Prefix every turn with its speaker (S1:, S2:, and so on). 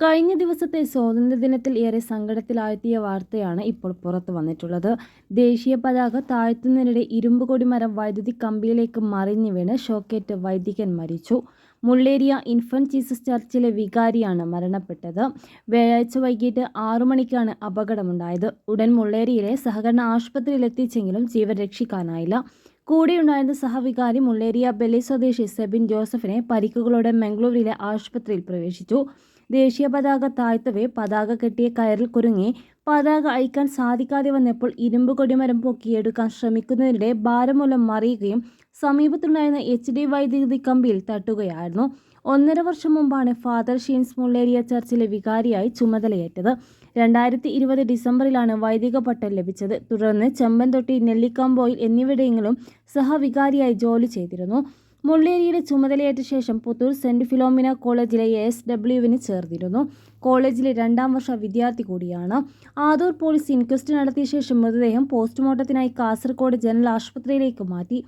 S1: കഴിഞ്ഞ ദിവസത്തെ സ്വാതന്ത്ര്യദിനത്തിൽ ഏറെ സങ്കടത്തിലാഴ്ത്തിയ വാർത്തയാണ് ഇപ്പോൾ പുറത്തു വന്നിട്ടുള്ളത്. ദേശീയ പതാക താഴ്ത്തുന്നതിനിടെ ഇരുമ്പ് കൊടിമരം വൈദ്യുതി കമ്പിയിലേക്ക് മറിഞ്ഞു വീണ് ഷോക്കേറ്റ് വൈദികൻ മരിച്ചു. മുള്ളേരിയ ഇൻഫന്റ് ജീസസ് ചർച്ചിലെ വികാരിയാണ് മരണപ്പെട്ടത്. വ്യാഴാഴ്ച വൈകിട്ട് 6 മണിക്കാണ് അപകടമുണ്ടായത്. ഉടൻ മുള്ളേരിയിലെ സഹകരണ ആശുപത്രിയിലെത്തിച്ചെങ്കിലും ജീവൻ രക്ഷിക്കാനായില്ല. കൂടെയുണ്ടായിരുന്ന സഹവികാരി മുള്ളേരിയ ബെല്ലി സ്വദേശി സെബിൻ ജോസഫിനെ പരിക്കുകളോടെ മംഗളൂരിലെ ആശുപത്രിയിൽ പ്രവേശിച്ചു. ദേശീയ പതാക താഴ്ത്തവേ പതാക കെട്ടിയ കയറിൽ കുരുങ്ങി പതാക അഴിക്കാൻ സാധിക്കാതെ വന്നപ്പോൾ ഇരുമ്പ് കൊടിമരം പൊക്കിയെടുക്കാൻ ശ്രമിക്കുന്നതിനിടെ ഭാരം മൂലം മറിയുകയും സമീപത്തുണ്ടായിരുന്ന HD വൈദ്യുതി കമ്പിയിൽ തട്ടുകയായിരുന്നു. 1.5 വർഷം മുമ്പാണ് ഫാദർ ഷീൻസ് മുള്ളേരിയ ചർച്ചിലെ വികാരിയായി ചുമതലയേറ്റത്. 2020 ഡിസംബറിലാണ് വൈദിക പട്ടം ലഭിച്ചത്. തുടർന്ന് ചെമ്പൻതൊട്ടി, നെല്ലിക്കാമ്പോയിൽ എന്നിവിടങ്ങളിലും സഹവികാരിയായി ജോലി ചെയ്തിരുന്നു. മുള്ളേരിയിലെ ചുമതലയേറ്റ ശേഷം പുത്തൂർ സെന്റ് ഫിലോമിന കോളേജിലെ ASWന് ചേർന്നിരുന്നു. കോളേജിലെ 2ാം വർഷ വിദ്യാർത്ഥി കൂടിയാണ്. ആദൂർ പോലീസ് ഇൻക്വസ്റ്റ് നടത്തിയ ശേഷം മൃതദേഹം പോസ്റ്റ്മോർട്ടത്തിനായി കാസർഗോഡ് ജനറൽ ആശുപത്രിയിലേക്ക് മാറ്റി.